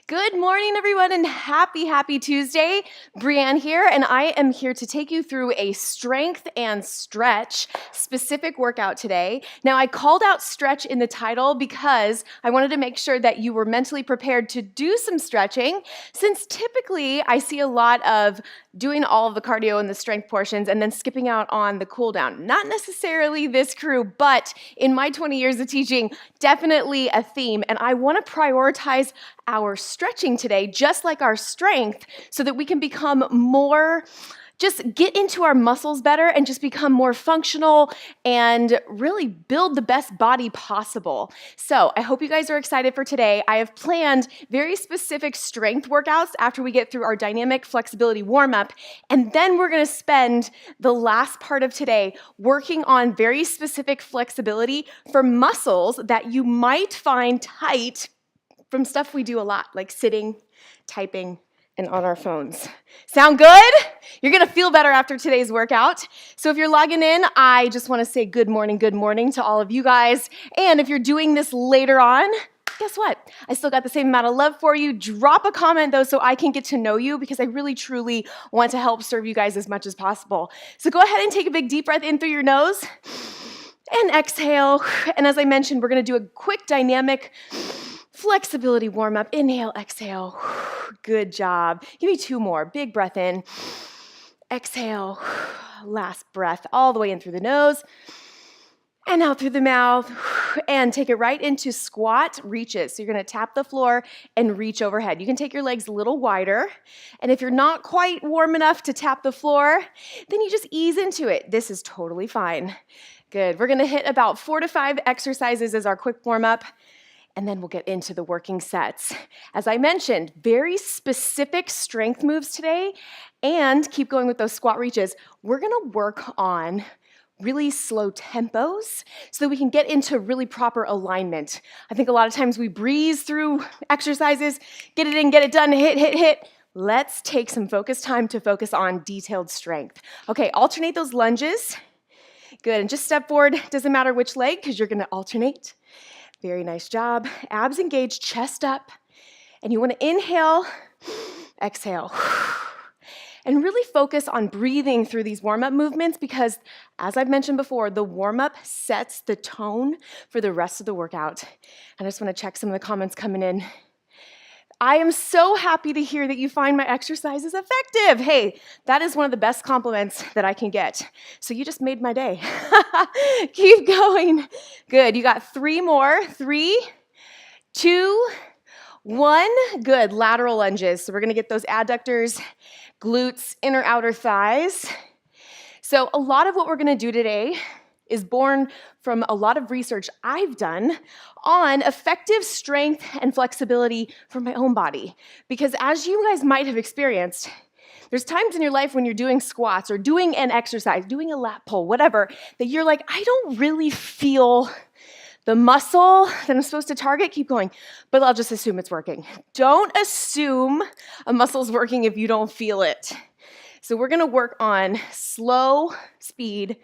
Good morning, everyone, and happy Tuesday. Brianne here, and I am here to take you through a strength and stretch specific workout today. Now, I called out stretch in the title because I wanted to make sure that you were mentally prepared to do some stretching, since typically I see a lot of doing all of the cardio and the strength portions and then skipping out on the cool down. Not necessarily this crew, but in my 20 years of teaching, definitely a theme, and I want to prioritize our stretching today, just like our strength, so that we can become more, just get into our muscles better and just become more functional and really build the best body possible. So I hope you guys are excited for today. I have planned very specific strength workouts after we get through our dynamic flexibility warm-up, and then we're gonna spend the last part of today working on very specific flexibility for muscles that you might find tight from stuff we do a lot, like sitting, typing, and on our phones. Sound good? You're gonna feel better after today's workout. So if you're logging in, I just wanna say good morning to all of you guys. And if you're doing this later on, guess what? I still got the same amount of love for you. Drop a comment though so I can get to know you, because I really truly want to help serve you guys as much as possible. So go ahead and take a big deep breath in through your nose and exhale. And as I mentioned, we're gonna do a quick dynamic flexibility warm-up. Inhale, exhale. Good job. Give me two more. Big breath in. Exhale. Last breath all the way in through the nose and out through the mouth. And take it right into squat reaches. So you're going to tap the floor and reach overhead. You can take your legs a little wider. And if you're not quite warm enough to tap the floor, then you just ease into it. This is totally fine. Good. We're going to hit about 4 to 5 exercises as our quick warm-up, and then we'll get into the working sets. As I mentioned, very specific strength moves today, and keep going with those squat reaches. We're gonna work on really slow tempos so that we can get into really proper alignment. I think a lot of times we breeze through exercises, get it in, get it done, hit. Let's take some focus time to focus on detailed strength. Okay, alternate those lunges. Good, and just step forward. Doesn't matter which leg, because you're gonna alternate. Very nice job. Abs engaged, chest up. And you want to inhale, exhale. And really focus on breathing through these warm-up movements, because as I've mentioned before, the warm-up sets the tone for the rest of the workout. And I just want to check some of the comments coming in. I am so happy to hear that you find my exercises effective. Hey, that is one of the best compliments that I can get. So you just made my day. Keep going. Good. You got 3 more. 3, 2, 1. Good. Lateral lunges. So we're going to get those adductors, glutes, inner outer thighs. So a lot of what we're going to do today is born from a lot of research I've done on effective strength and flexibility for my own body. Because as you guys might have experienced, there's times in your life when you're doing squats or doing an exercise, doing a lat pull, whatever, that you're like, I don't really feel the muscle that I'm supposed to target. Keep going, but I'll just assume it's working. Don't assume a muscle's working if you don't feel it. So we're gonna work on slow speed,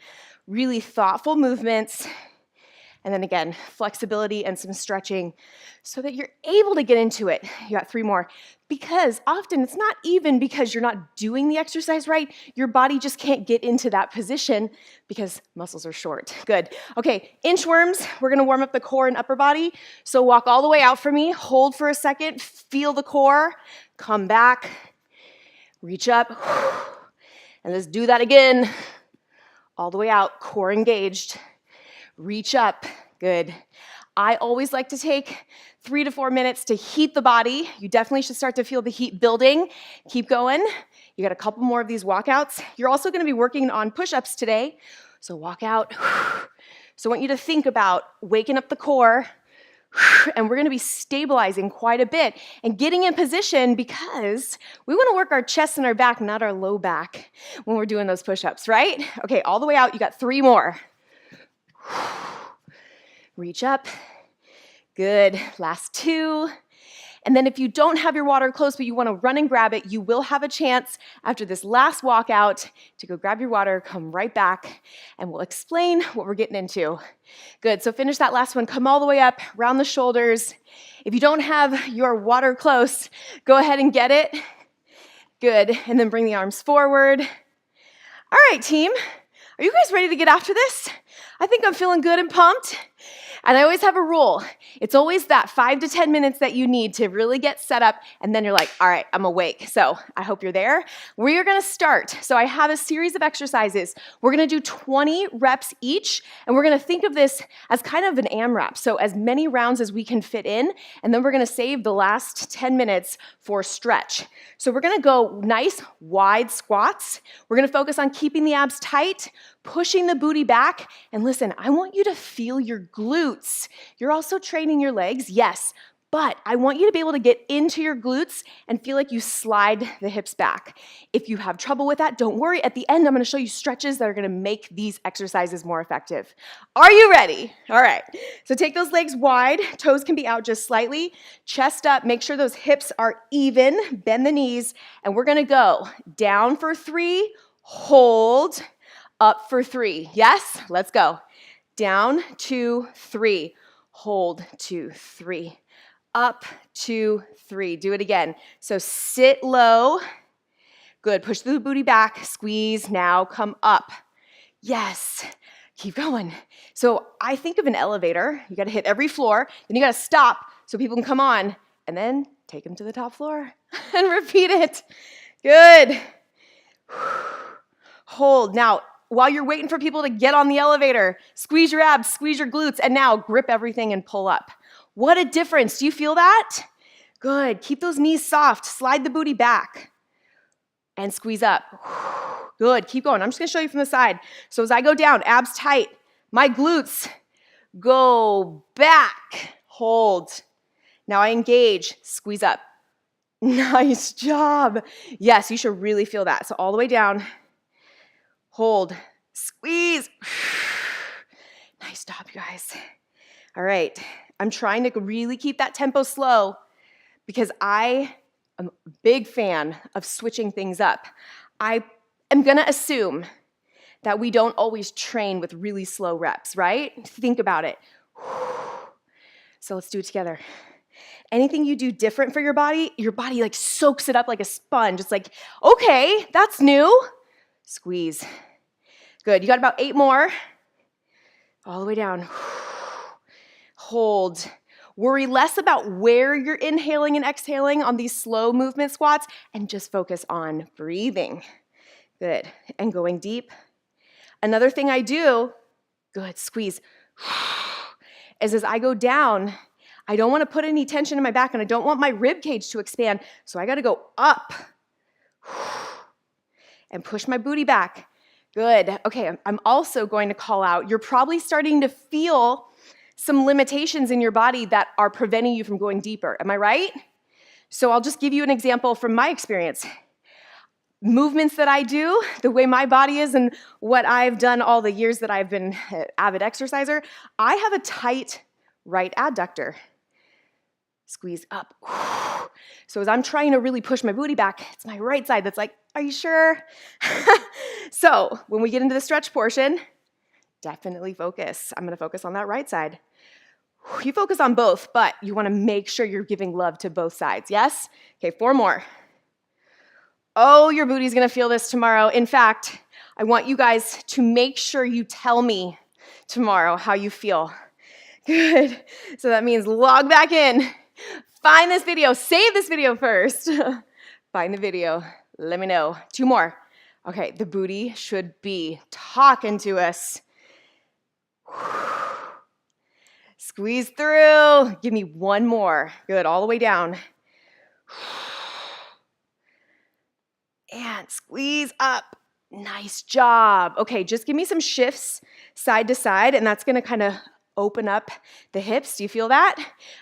really thoughtful movements, and then again, flexibility and some stretching so that you're able to get into it. You got 3 more. Because often it's not even because you're not doing the exercise right, your body just can't get into that position because muscles are short. Good. Okay, inchworms, we're gonna warm up the core and upper body. So walk all the way out for me, hold for a second, feel the core, come back, reach up, and let's do that again. All the way out, core engaged. Reach up, good. I always like to take 3 to 4 minutes to heat the body. You definitely should start to feel the heat building. Keep going. You got a couple more of these walkouts. You're also gonna be working on push-ups today. So walk out. So I want you to think about waking up the core, and we're gonna be stabilizing quite a bit and getting in position, because we wanna work our chest and our back, not our low back when we're doing those push-ups, right? Okay, all the way out, you got 3 more. Reach up, good, last 2. And then if you don't have your water close, but you wanna run and grab it, you will have a chance after this last walkout to go grab your water, come right back, and we'll explain what we're getting into. Good, so finish that last one, come all the way up, round the shoulders. If you don't have your water close, go ahead and get it. Good, and then bring the arms forward. All right, team, are you guys ready to get after this? I think I'm feeling good and pumped. And I always have a rule. It's always that 5 to 10 minutes that you need to really get set up, and then you're like, all right, I'm awake. So I hope you're there. We are gonna start. So I have a series of exercises. We're gonna do 20 reps each, and we're gonna think of this as kind of an AMRAP. So as many rounds as we can fit in, and then we're gonna save the last 10 minutes for stretch. So we're gonna go nice wide squats. We're gonna focus on keeping the abs tight, pushing the booty back, and listen, I want you to feel your glutes. You're also training your legs, yes, but I want you to be able to get into your glutes and feel like you slide the hips back. If you have trouble with that, don't worry. At the end, I'm gonna show you stretches that are gonna make these exercises more effective. Are you ready? All right, so take those legs wide, toes can be out just slightly, chest up, make sure those hips are even, bend the knees, and we're gonna go down for 3, hold, up for 3. Yes, let's go. Down, 2, 3. Hold, 2, 3. Up, 2, 3. Do it again. So sit low. Good. Push the booty back. Squeeze. Now come up. Yes. Keep going. So I think of an elevator. You got to hit every floor. Then you got to stop so people can come on. And then take them to the top floor and repeat it. Good. Hold. Now, while you're waiting for people to get on the elevator, squeeze your abs, squeeze your glutes, and now grip everything and pull up. What a difference. Do you feel that? Good. Keep those knees soft. Slide the booty back and squeeze up. Good. Keep going. I'm just going to show you from the side. So as I go down, abs tight, my glutes go back. Hold. Now I engage. Squeeze up. Nice job. Yes, you should really feel that. So all the way down. Hold, squeeze. Nice job, you guys. All right, I'm trying to really keep that tempo slow because I am a big fan of switching things up. I am gonna assume that we don't always train with really slow reps, right? Think about it. So let's do it together. Anything you do different for your body like soaks it up like a sponge. It's like, okay, that's new. Squeeze. Good. You got about 8 more. All the way down. Hold. Worry less about where you're inhaling and exhaling on these slow movement squats and just focus on breathing. Good. And going deep. Another thing I do, good, squeeze, is as I go down, I don't want to put any tension in my back and I don't want my rib cage to expand, so I got to go up and push my booty back. Good. Okay, I'm also going to call out, you're probably starting to feel some limitations in your body that are preventing you from going deeper. Am I right? So I'll just give you an example from my experience. Movements that I do, the way my body is and what I've done all the years that I've been an avid exerciser, I have a tight right adductor. Squeeze up. So as I'm trying to really push my booty back, it's my right side that's like, are you sure? So when we get into the stretch portion, definitely focus. I'm going to focus on that right side. You focus on both, but you want to make sure you're giving love to both sides. Yes? Okay, 4 more. Oh, your booty's going to feel this tomorrow. In fact, I want you guys to make sure you tell me tomorrow how you feel. Good. So that means log back in. Find this video. Save this video first. Find the video. Let me know. 2 more. Okay, the booty should be talking to us. Squeeze through. Give me 1 more. Good, all the way down. And squeeze up. Nice job. Okay, just give me some shifts side to side, and that's gonna kind of open up the hips. Do you feel that?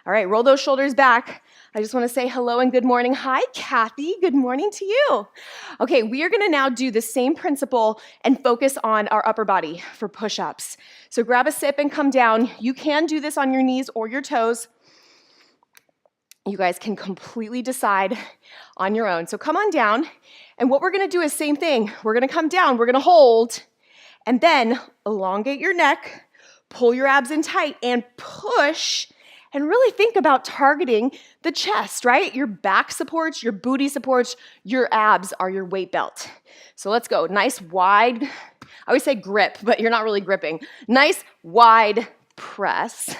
All right, roll those shoulders back. I just want to say hello and good morning. Hi, Kathy. Good morning to you. Okay, we are going to now do the same principle and focus on our upper body for push-ups. So grab a sip and come down. You can do this on your knees or your toes. You guys can completely decide on your own. So come on down. And what we're going to do is same thing. We're going to come down. We're going to hold. And then elongate your neck. Pull your abs in tight and push. and really think about targeting the chest, right? Your back supports, your booty supports, your abs are your weight belt. So let's go. Nice wide, I always say grip, but you're not really gripping. Nice wide press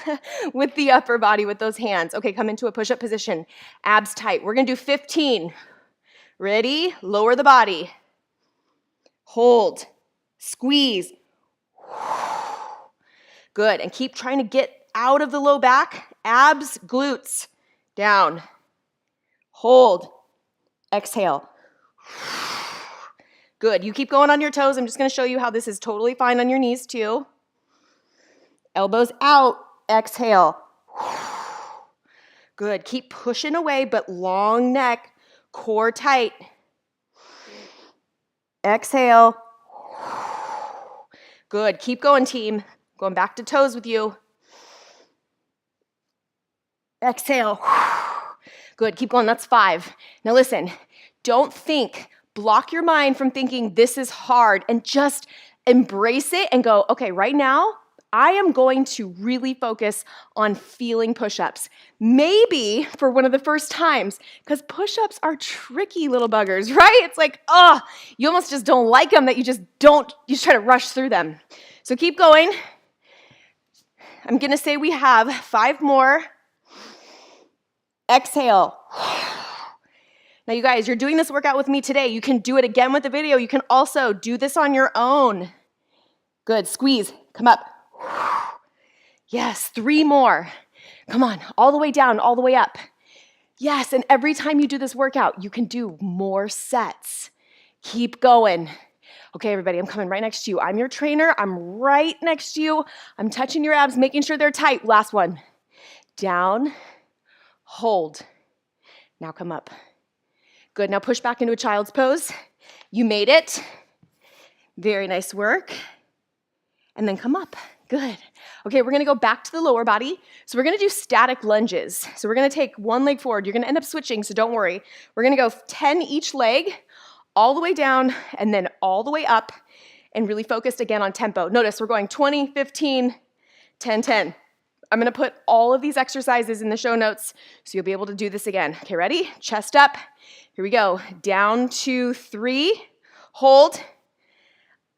with the upper body with those hands. Okay, come into a push-up position. Abs tight. We're gonna do 15. Ready? Lower the body. Hold. Squeeze. Good, and keep trying to get out of the low back, abs, glutes, down. Hold, exhale. Good, you keep going on your toes. I'm just gonna show you how this is totally fine on your knees too. Elbows out, exhale. Good, keep pushing away, but long neck, core tight. Exhale. Good, keep going, team. Going back to toes with you. Exhale. Good, keep going, that's 5. Now listen, don't think, block your mind from thinking this is hard and just embrace it and go, okay, right now, I am going to really focus on feeling push-ups. Maybe for one of the first times, because push-ups are tricky little buggers, right? It's like, you almost just don't like them that you just try to rush through them. So keep going. I'm gonna say we have 5 more. Exhale. Now you guys, you're doing this workout with me today. You can do it again with the video. You can also do this on your own. Good, squeeze, come up. Yes, 3 more. Come on, all the way down, all the way up. Yes, and every time you do this workout, you can do more sets. Keep going. Okay, everybody, I'm coming right next to you. I'm your trainer. I'm right next to you. I'm touching your abs, making sure they're tight. Last one. Down, hold. Now come up. Good, now push back into a child's pose. You made it. Very nice work. And then come up. Good. Okay, we're gonna go back to the lower body. So we're gonna do static lunges. So we're gonna take one leg forward. You're gonna end up switching, so don't worry. We're gonna go 10 each leg, all the way down, and then all the way up, and really focused again on tempo. Notice we're going 20, 15, 10, 10. I'm gonna put all of these exercises in the show notes, so you'll be able to do this again. Okay, ready? Chest up. Here we go. Down to 3, hold,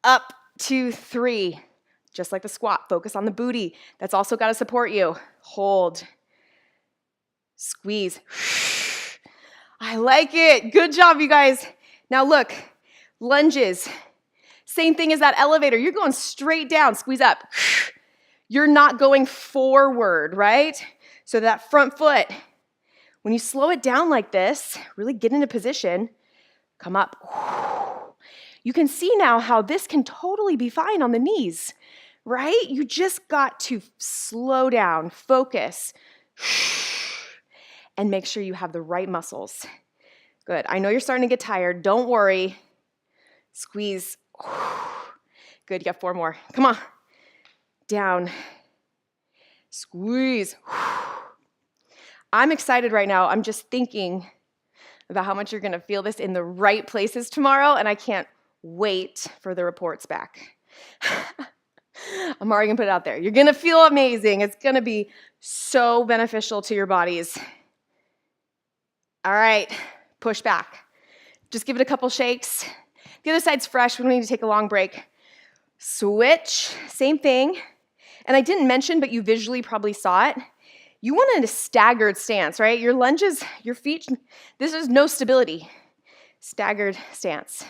up to 3. Just like the squat, focus on the booty. That's also gotta support you. Hold, squeeze. I like it. Good job, you guys. Now look, lunges. Same thing as that elevator. You're going straight down, squeeze up. You're not going forward, right? So that front foot, when you slow it down like this, really get into position, come up. You can see now how this can totally be fine on the knees, right? You just got to slow down, focus, and make sure you have the right muscles. Good. I know you're starting to get tired. Don't worry. Squeeze. Good. You got 4 more. Come on. Down. Squeeze. I'm excited right now. I'm just thinking about how much you're going to feel this in the right places tomorrow, and I can't wait for the reports back. I'm already going to put it out there. You're going to feel amazing. It's going to be so beneficial to your bodies. All right. Push back. Just give it a couple shakes. The other side's fresh. We don't need to take a long break. Switch. Same thing. And I didn't mention, but you visually probably saw it. You want a staggered stance, right? Your lunges, your feet, this is no stability. Staggered stance.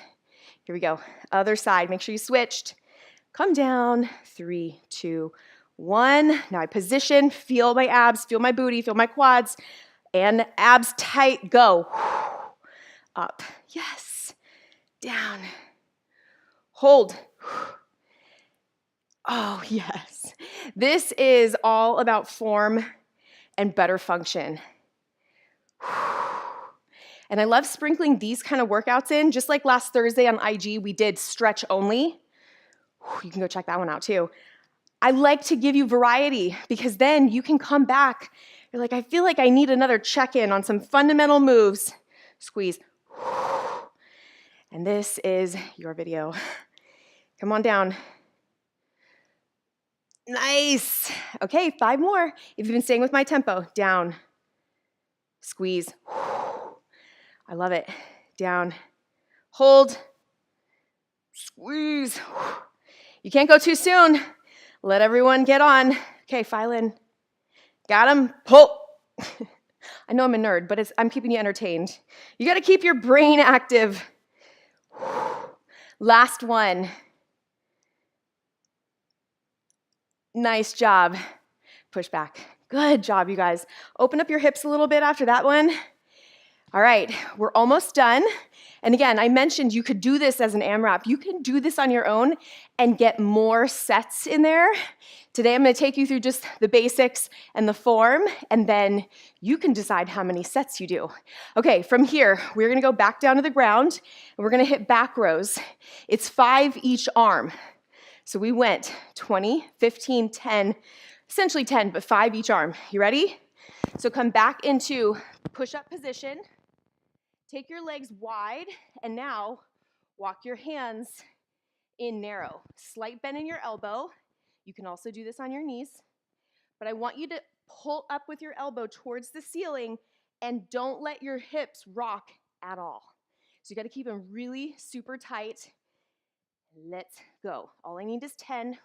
Here we go. Other side. Make sure you switched. Come down. 3, 2, 1. Now I position. Feel my abs. Feel my booty. Feel my quads. And abs tight. Go. Up. Yes. Down. Hold. Oh, yes. This is all about form and better function. And I love sprinkling these kind of workouts in. Just like last Thursday on IG, we did stretch only. You can go check that one out too. I like to give you variety because then you can come back. You're like, I feel like I need another check-in on some fundamental moves. Squeeze. And this is your video. Come on down. Nice. Okay, 5 more. If you've been staying with my tempo, down, squeeze. I love it. Down, hold, squeeze. You can't go too soon. Let everyone get on. Okay, file in. Got him. Pull. I know I'm a nerd, but I'm keeping you entertained. You got to keep your brain active. Last one. Nice job. Push back. Good job, you guys. Open up your hips a little bit after that one. All right, we're almost done. And again, I mentioned you could do this as an AMRAP. You can do this on your own and get more sets in there. Today, I'm going to take you through just the basics and the form, and then you can decide how many sets you do. Okay, from here, we're going to go back down to the ground, and we're going to hit back rows. It's 5 each arm. So we went 20, 15, 10, essentially 10, but 5 each arm. You ready? So come back into push-up position. Take your legs wide, and now walk your hands in narrow. Slight bend in your elbow. You can also do this on your knees. But I want you to pull up with your elbow towards the ceiling and don't let your hips rock at all. So you got to keep them really super tight. Let's go. All I need is 10.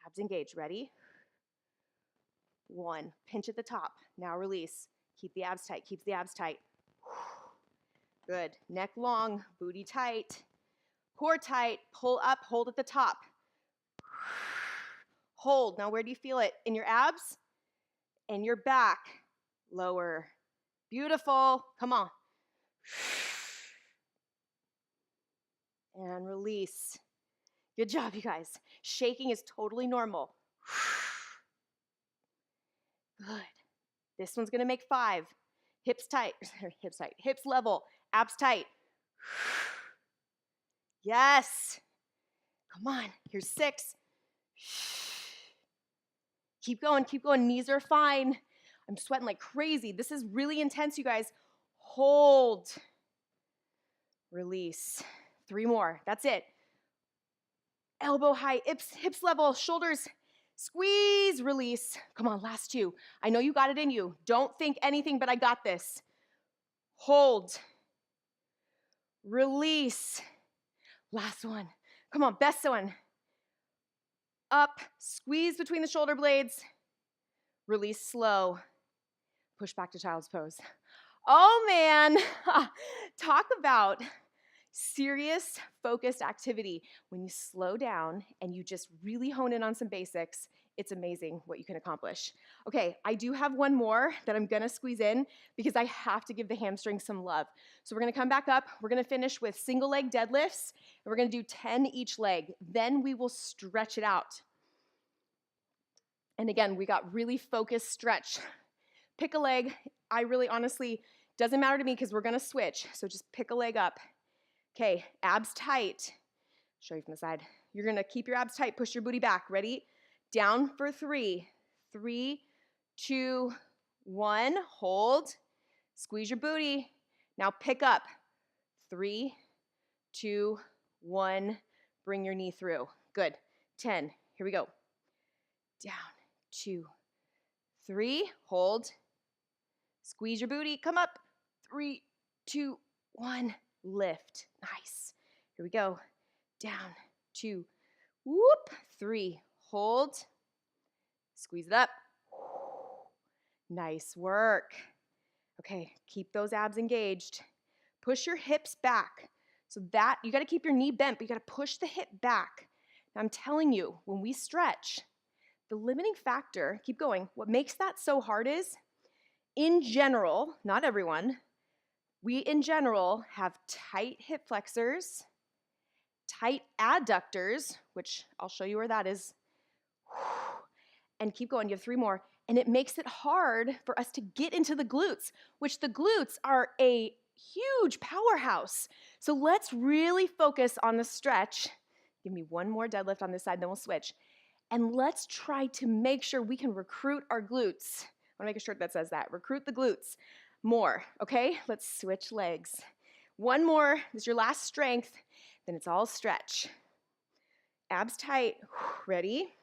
Abs engaged. Ready? 1. Pinch at the top. Now release. Keep the abs tight. Keep the abs tight. Good. Neck long, booty tight, core tight, pull up, hold at the top. Hold. Now where do you feel it? In your abs? In your back. Lower. Beautiful. Come on. And release. Good job, you guys. Shaking is totally normal. Good. This one's going to make 5. Hips tight. Hips level. Abs tight. Yes. Come on. Here's 6. Keep going, keep going. Knees are fine. I'm sweating like crazy. This is really intense, you guys. Hold. Release. 3 more. That's it. Elbow height, hips level, shoulders. Squeeze, release. Come on, last 2. I know you got it in you. Don't think anything but I got this. Hold. Release. Last one. Come on, best one. Up, squeeze between the shoulder blades. Release slow. Push back to child's pose. Oh man, talk about serious focused activity. When you slow down and you just really hone in on some basics, it's amazing what you can accomplish. Okay, I do have one more that I'm gonna squeeze in because I have to give the hamstrings some love. So we're gonna come back up, we're gonna finish with single leg deadlifts, and we're gonna do 10 each leg. Then we will stretch it out. And again, we got really focused stretch. Pick a leg. I really honestly, doesn't matter to me because we're gonna switch. So just pick a leg up. Okay, abs tight. Show you from the side. You're gonna keep your abs tight, push your booty back. Ready? Down for 3. 3, 2, 1. Hold. Squeeze your booty. Now pick up. 3, 2, 1. Bring your knee through. Good. 10. Here we go. Down. 2, 3. Hold. Squeeze your booty. Come up. 3, 2, 1. Lift. Nice. Here we go. Down. 2. Whoop. 3. Hold. Squeeze it up. Nice work. Okay, keep those abs engaged. Push your hips back. So that, you gotta keep your knee bent, but you gotta push the hip back. Now I'm telling you, when we stretch, the limiting factor, keep going, what makes that so hard is, in general, not everyone, we in general have tight hip flexors, tight adductors, which I'll show you where that is, and keep going, you have 3 more, and it makes it hard for us to get into the glutes, which the glutes are a huge powerhouse. So let's really focus on the stretch. Give me 1 more deadlift on this side, then we'll switch. And let's try to make sure we can recruit our glutes. I wanna make a shirt that says that, recruit the glutes more, okay? Let's switch legs. 1 more, this is your last strength, then it's all stretch. Abs tight, ready?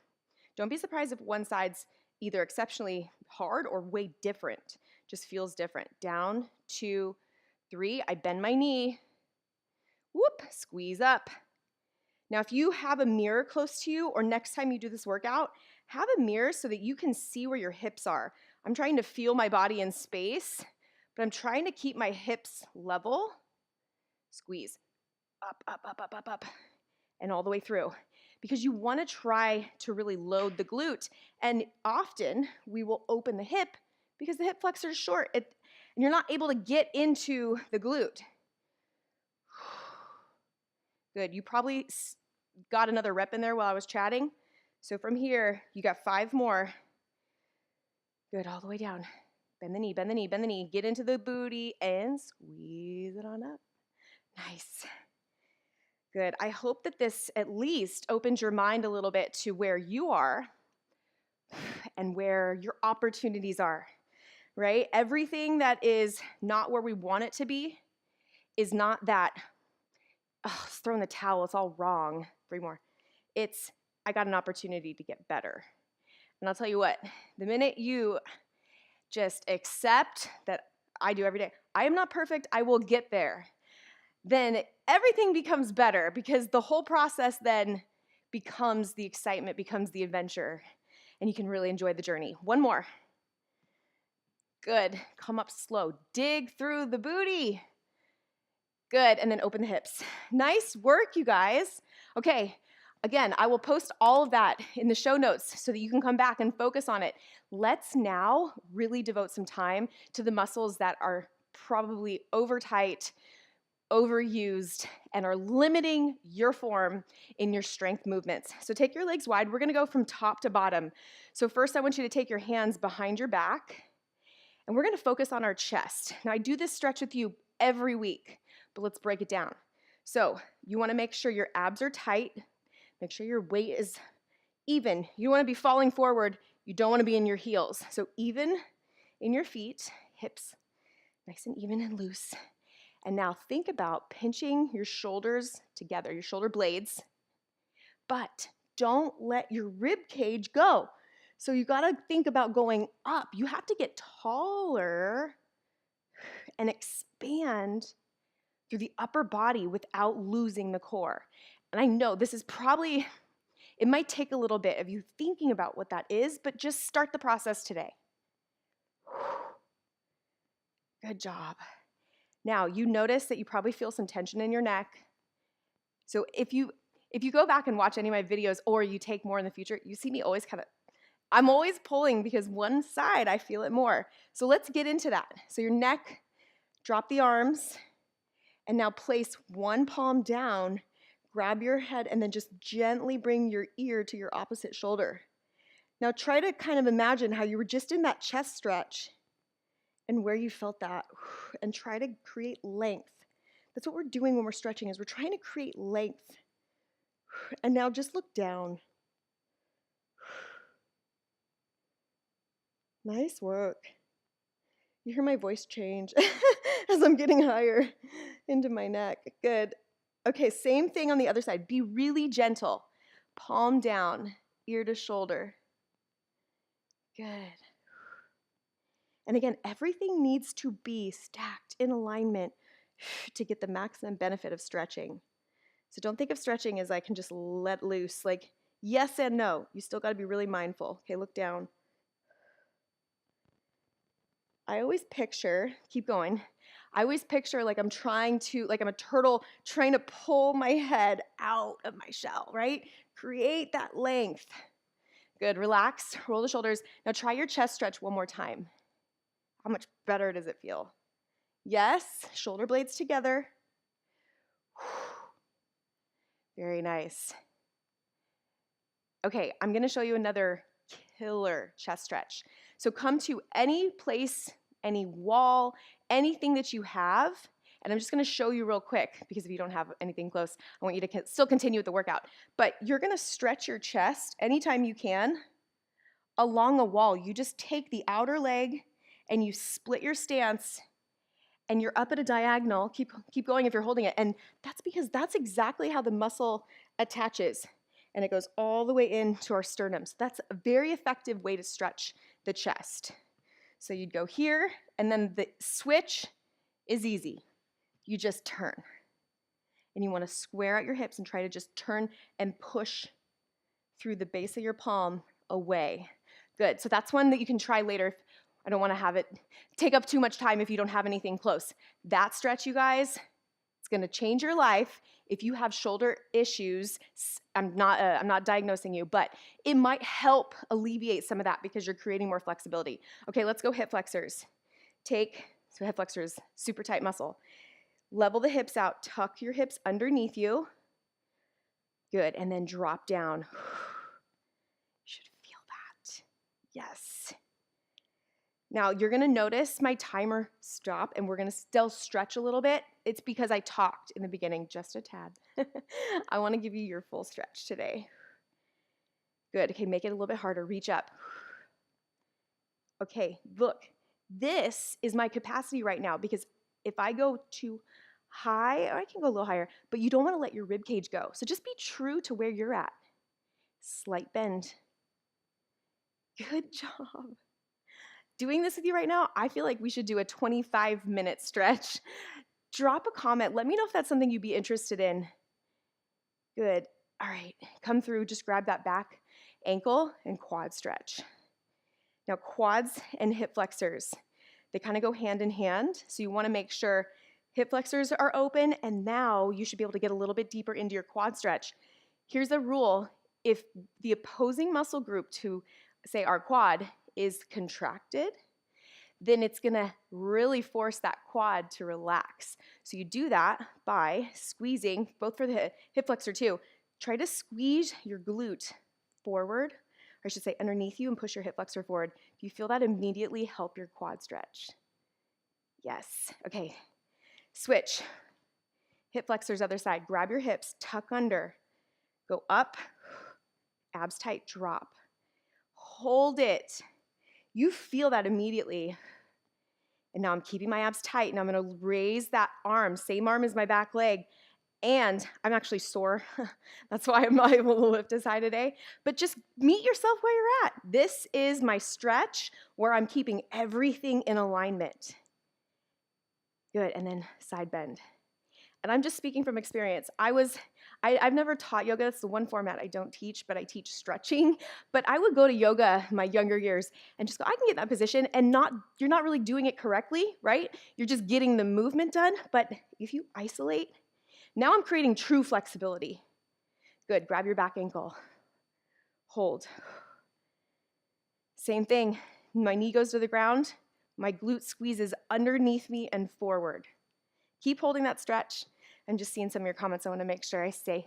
Don't be surprised if one side's either exceptionally hard or way different. Just feels different. Down, 2, 3. I bend my knee. Whoop, squeeze up. Now, if you have a mirror close to you, or next time you do this workout, have a mirror so that you can see where your hips are. I'm trying to feel my body in space, but I'm trying to keep my hips level. Squeeze. Up, up, up, up, up, up, and all the way through. Because you want to try to really load the glute. And often, we will open the hip because the hip flexor is short, and you're not able to get into the glute. Good. You probably got another rep in there while I was chatting. So from here, you got 5 more. Good, all the way down. Bend the knee, bend the knee, bend the knee. Get into the booty and squeeze it on up. Nice. Good. I hope that this at least opens your mind a little bit to where you are and where your opportunities are, right? Everything that is not where we want it to be is not that, oh, it's throwing the towel, it's all wrong. 3 more. It's, I got an opportunity to get better. And I'll tell you what, the minute you just accept that I do every day, I am not perfect, I will get there, then everything becomes better because the whole process then becomes the excitement, becomes the adventure, and you can really enjoy the journey. 1 more. Good. Come up slow. Dig through the booty. Good. And then open the hips. Nice work, you guys. Okay. Again, I will post all of that in the show notes so that you can come back and focus on it. Let's now really devote some time to the muscles that are probably over tight, overused, and are limiting your form in your strength movements. So take your legs wide. We're gonna go from top to bottom. So first I want you to take your hands behind your back, and we're gonna focus on our chest. Now I do this stretch with you every week, but let's break it down. So you wanna make sure your abs are tight, make sure your weight is even. You don't wanna be falling forward, you don't wanna be in your heels. So even in your feet, hips nice and even and loose. And now think about pinching your shoulders together, your shoulder blades, but don't let your rib cage go. So you gotta think about going up. You have to get taller and expand through the upper body without losing the core. And I know this is probably, it might take a little bit of you thinking about what that is, but just start the process today. Good job. Now, you notice that you probably feel some tension in your neck. So if you go back and watch any of my videos or you take more in the future, you see me always I'm always pulling because one side I feel it more. So let's get into that. So your neck, drop the arms, and now place one palm down, grab your head, and then just gently bring your ear to your opposite shoulder. Now try to kind of imagine how you were just in that chest stretch and where you felt that, and try to create length. That's what we're doing when we're stretching, is we're trying to create length. And now just look down. Nice work. You hear my voice change as I'm getting higher into my neck. Good. Okay, same thing on the other side. Be really gentle. Palm down, ear to shoulder. Good. And again, everything needs to be stacked in alignment to get the maximum benefit of stretching. So don't think of stretching as I can just let loose. Like, yes and no. You still got to be really mindful. Okay, look down. I always picture, keep going. I always picture like I'm a turtle trying to pull my head out of my shell, right? Create that length. Good, relax, roll the shoulders. Now try your chest stretch one more time. How much better does it feel? Yes, shoulder blades together. Very nice. Okay, I'm gonna show you another killer chest stretch. So come to any place, any wall, anything that you have, and I'm just gonna show you real quick because if you don't have anything close, I want you to still continue with the workout. But you're gonna stretch your chest anytime you can along a wall. You just take the outer leg and you split your stance and you're up at a diagonal. Keep going if you're holding it. And that's because that's exactly how the muscle attaches. and it goes all the way into our sternum. So that's a very effective way to stretch the chest. So you'd go here, and then the switch is easy. You just turn. And you want to square out your hips and try to just turn and push through the base of your palm away. Good. So that's one that you can try later. I don't want to have it take up too much time if you don't have anything close. That stretch, you guys, it's going to change your life. If you have shoulder issues, I'm not diagnosing you, but it might help alleviate some of that because you're creating more flexibility. Okay, let's go hip flexors. So hip flexors, super tight muscle. Level the hips out, tuck your hips underneath you. Good, and then drop down. You should feel that. Yes. Now you're gonna notice my timer stop and we're gonna still stretch a little bit. It's because I talked in the beginning just a tad. I wanna give you your full stretch today. Good, okay, make it a little bit harder, reach up. Okay, look, this is my capacity right now because if I go too high, or I can go a little higher, but you don't wanna let your rib cage go. So just be true to where you're at. Slight bend. Good job. Doing this with you right now, I feel like we should do a 25-minute stretch. Drop a comment. Let me know if that's something you'd be interested in. Good. All right. Come through. Just grab that back ankle and quad stretch. Now, quads and hip flexors, they kind of go hand in hand. So you want to make sure hip flexors are open, and now you should be able to get a little bit deeper into your quad stretch. Here's a rule. If the opposing muscle group to, say, our quad is contracted, then it's gonna really force that quad to relax. So you do that by squeezing, both for the hip flexor too, try to squeeze your glute forward, or I should say underneath you, and push your hip flexor forward. Do you feel that immediately help your quad stretch? Yes, okay. Switch, hip flexors other side, grab your hips, tuck under, go up, abs tight, drop. Hold it. You feel that immediately. And now I'm keeping my abs tight, and I'm gonna raise that arm, same arm as my back leg, and I'm actually sore. That's why I'm not able to lift as high today. But just meet yourself where you're at. This is my stretch where I'm keeping everything in alignment. Good, and then side bend. And I'm just speaking from experience. I've never taught yoga. That's the one format I don't teach, but I teach stretching. But I would go to yoga in my younger years and just go, I can get that position, and you're not really doing it correctly, right? You're just getting the movement done. But if you isolate, now I'm creating true flexibility. Good, grab your back ankle. Hold. Same thing, my knee goes to the ground, my glute squeezes underneath me and forward. Keep holding that stretch. I'm just seeing some of your comments. I want to make sure I say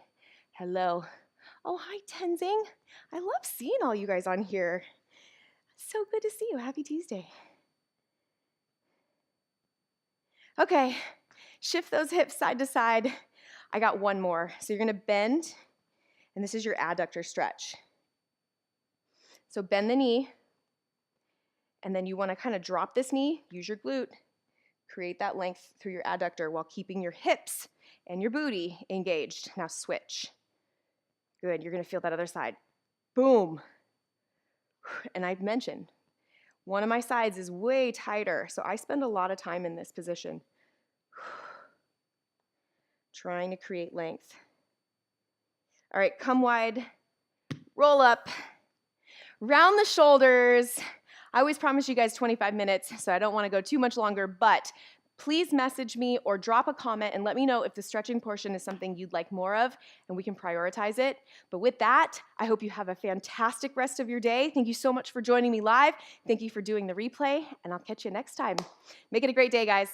hello. Oh, hi, Tenzing. I love seeing all you guys on here. So good to see you. Happy Tuesday. Okay, shift those hips side to side. I got one more. So you're going to bend, and this is your adductor stretch. So bend the knee, and then you want to kind of drop this knee, use your glute, create that length through your adductor while keeping your hips and your booty engaged. Now switch. Good, you're gonna feel that other side. Boom. And I've mentioned, one of my sides is way tighter, so I spend a lot of time in this position. Trying to create length. All right, come wide, roll up, round the shoulders. I always promise you guys 25 minutes, so I don't want to go too much longer, but please message me or drop a comment and let me know if the stretching portion is something you'd like more of, and we can prioritize it. But with that, I hope you have a fantastic rest of your day. Thank you so much for joining me live. Thank you for doing the replay, and I'll catch you next time. Make it a great day, guys.